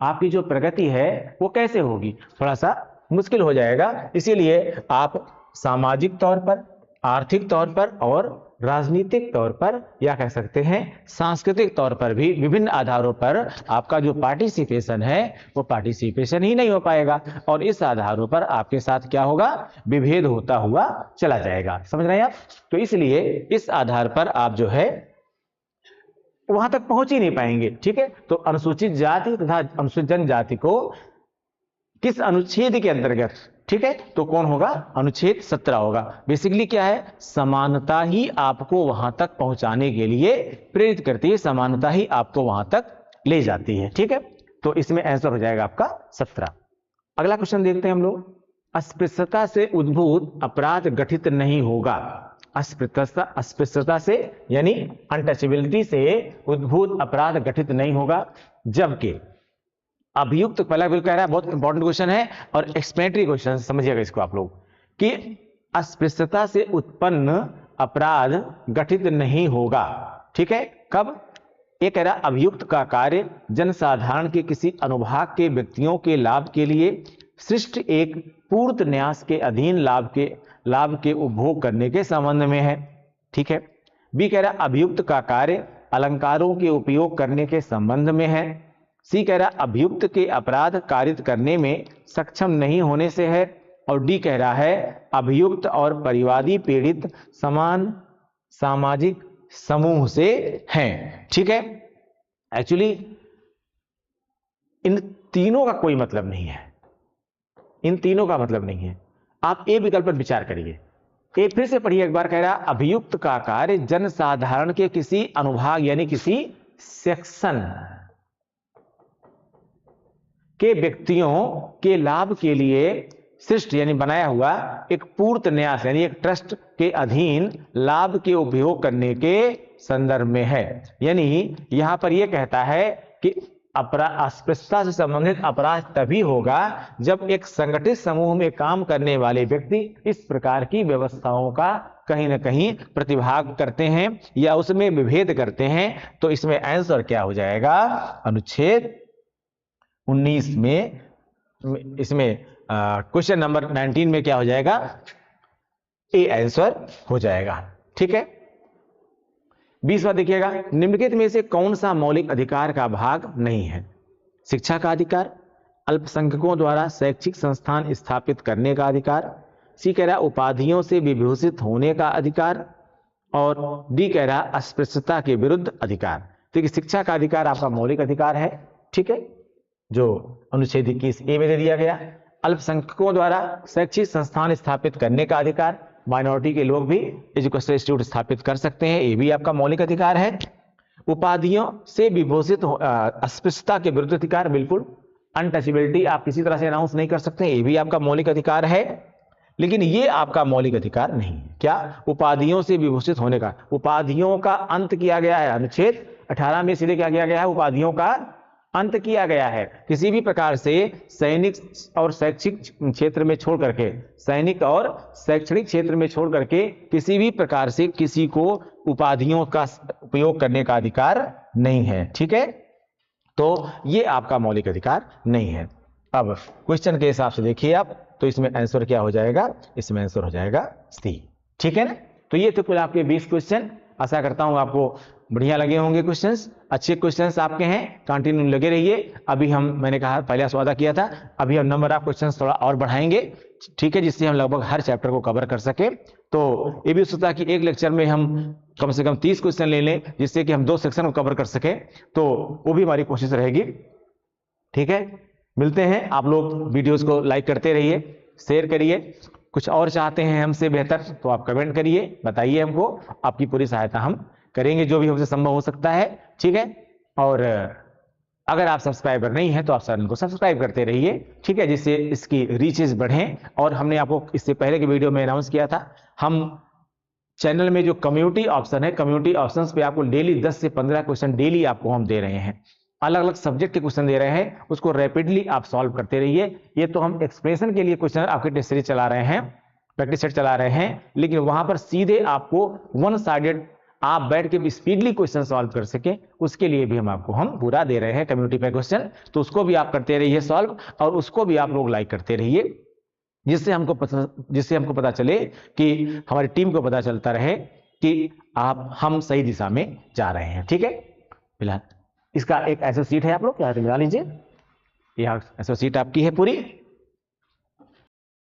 आपकी जो प्रगति है वो कैसे होगी? थोड़ा सा मुश्किल हो जाएगा। इसीलिए आप सामाजिक तौर पर, आर्थिक तौर पर और राजनीतिक तौर पर, या कह सकते हैं सांस्कृतिक तौर पर भी विभिन्न आधारों पर आपका जो पार्टिसिपेशन है वो पार्टिसिपेशन ही नहीं हो पाएगा, और इस आधारों पर आपके साथ क्या होगा? विभेद होता हुआ चला जाएगा। समझ रहे हैं आप? तो इसलिए इस आधार पर आप जो है वहां तक पहुंच ही नहीं पाएंगे। ठीक है, तो अनुसूचित जाति तथा अनुसूचित जनजाति को किस अनुच्छेद के अंतर्गत, ठीक है, तो कौन होगा? अनुच्छेद 17 होगा। बेसिकली क्या है? समानता ही आपको वहां तक पहुंचाने के लिए प्रेरित करती है, समानता ही आपको वहां तक ले जाती है। ठीक है, तो इसमें आंसर हो जाएगा आपका 17। अगला क्वेश्चन देखते हैं हम लोग। अस्पृश्यता से उद्भूत अपराध गठित नहीं होगा। अस्पृश्यता से यानी अनटचेबिलिटी से उद्भूत अपराध गठित नहीं होगा, जबकि अभियुक्त, पहला बिल कह रहा है, बहुत इंपॉर्टेंट क्वेश्चन है और एक्सप्लेनेटरी क्वेश्चन, समझिएगा इसको आप लोग, कि अस्पृश्यता से उत्पन्न अपराध गठित नहीं होगा। ठीक है, कब? ये कह रहा अभियुक्त का कार्य जनसाधारण के किसी अनुभाग के व्यक्तियों के लाभ के लिए सृष्ट एक पूर्त न्यास के अधीन लाभ के उपभोग करने के संबंध में है। ठीक है, बी कह रहा अभियुक्त का कार्य अलंकारों के उपयोग करने के संबंध में है। सी कह रहा अभियुक्त के अपराध कारित करने में सक्षम नहीं होने से है। और डी कह रहा है अभियुक्त और परिवादी पीड़ित समान सामाजिक समूह से हैं। ठीक है, एक्चुअली इन तीनों का कोई मतलब नहीं है, इन तीनों का मतलब नहीं है। आप ए विकल्प पर विचार करिए। ए फिर से पढ़िए एक बार। कह रहा अभियुक्त का कार्य जनसाधारण के किसी अनुभाग यानी किसी सेक्शन के व्यक्तियों के लाभ के लिए सृष्ट यानी बनाया हुआ एक पूर्त न्यास यानी एक ट्रस्ट के अधीन लाभ के उपयोग करने के संदर्भ में है। यानी यहां पर यह कहता है कि अस्पृश्यता से संबंधित अपराध तभी होगा जब एक संगठित समूह में काम करने वाले व्यक्ति इस प्रकार की व्यवस्थाओं का कहीं ना कहीं प्रतिभाग करते हैं या उसमें विभेद करते हैं। तो इसमें आंसर क्या हो जाएगा? अनुच्छेद 19 में, इसमें क्वेश्चन नंबर 19 में क्या हो जाएगा? ए आंसर हो जाएगा। ठीक है, 20वां देखिएगा, निम्नलिखित में से कौन सा मौलिक अधिकार का भाग नहीं है? शिक्षा का अधिकार, अल्पसंख्यकों द्वारा शैक्षिक संस्थान स्थापित करने का अधिकार, सी कह रहा उपाधियों से विभूषित होने का अधिकार, और डी कह रहा अस्पृश्यता के विरुद्ध अधिकार। देखिए, शिक्षा का अधिकार आपका मौलिक अधिकार है, ठीक है, जो अनुच्छेद 21A में दे दिया गया। अल्पसंख्यकों द्वारा शैक्षिक संस्थान स्थापित करने का अधिकार, माइनॉरिटी के लोग भी एजुकेशनल इंस्टीट्यूट स्थापित कर सकते हैं, ये भी आपका मौलिक अधिकार है। उपाधियों से विभूषित अस्पृश्यता के विरुद्ध अधिकार, बिल्कुल अनटचेबिलिटी आप किसी तरह से अनाउंस नहीं कर सकते, ये भी आपका मौलिक अधिकार है। लेकिन ये आपका मौलिक अधिकार नहीं है, क्या? उपाधियों से विभूषित होने का। उपाधियों का अंत किया गया है, अनुच्छेद 18 में सीधे क्या किया गया है? उपाधियों का अंत किया गया है। किसी भी प्रकार से सैनिक और शैक्षिक क्षेत्र में छोड़ करके, सैनिक और शैक्षणिक क्षेत्र में छोड़ करके किसी भी प्रकार से किसी को उपाधियों का उपयोग करने का अधिकार नहीं है। ठीक है, तो ये आपका मौलिक अधिकार नहीं है। अब क्वेश्चन के हिसाब से देखिए आप, तो इसमें आंसर क्या हो जाएगा? इसमें आंसर हो जाएगा सी। ठीक है ना? तो ये तो कुल आपके 20 क्वेश्चन। आशा करता हूं आपको बढ़िया लगे होंगे क्वेश्चंस, अच्छे क्वेश्चंस आपके हैं, कंटिन्यू लगे रहिए। अभी मैंने कहा पहले वादा किया था, अभी हम नंबर ऑफ क्वेश्चंस थोड़ा और बढ़ाएंगे, ठीक है, जिससे हम लगभग हर चैप्टर को कवर कर सके। तो ये भी हो सकता है कि एक लेक्चर में हम कम से कम 30 क्वेश्चन ले लें, जिससे कि हम 2 सेक्शन को कवर कर सके, तो वो भी हमारी कोशिश रहेगी। ठीक है, मिलते हैं। आप लोग वीडियोस को लाइक करते रहिए, शेयर करिए। कुछ और चाहते हैं हमसे बेहतर तो आप कमेंट करिए, बताइए हमको, आपकी पूरी सहायता हम करेंगे जो भी हमसे संभव हो सकता है। ठीक है, और अगर आप सब्सक्राइबर नहीं है तो आप चैनल को सब्सक्राइब करते रहिए, ठीक है, जिससे इसकी रीचेस बढ़ें। और हमने आपको इससे पहले के वीडियो में अनाउंस किया था, हम चैनल में जो कम्युनिटी ऑप्शन है, कम्युनिटी ऑप्शंस पे आपको डेली 10 से 15 क्वेश्चन डेली आपको हम दे रहे हैं, अलग अलग सब्जेक्ट के क्वेश्चन दे रहे हैं, उसको रैपिडली आप सॉल्व करते रहिए। ये तो हम एक्सप्रेशन के लिए क्वेश्चन आपके टेस्ट सीरीज चला रहे हैं, प्रैक्टिस सेट चला रहे हैं, लेकिन वहां पर सीधे आपको वन साइडेड आप बैठ के भी स्पीडली क्वेश्चन सॉल्व कर सके, उसके लिए भी हम पूरा दे रहे हैं कम्युनिटी पे क्वेश्चन। तो उसको भी आप करते रहिए सॉल्व, और उसको भी आप लोग लाइक करते रहिए, जिससे हमको पता चले कि हमारी टीम को पता चलता रहे कि हम सही दिशा में जा रहे हैं। ठीक है, फिलहाल इसका एक ऐसा सीट है, आप लोग क्या मिला लीजिए, यह ऐसा सीट आपकी है पूरी।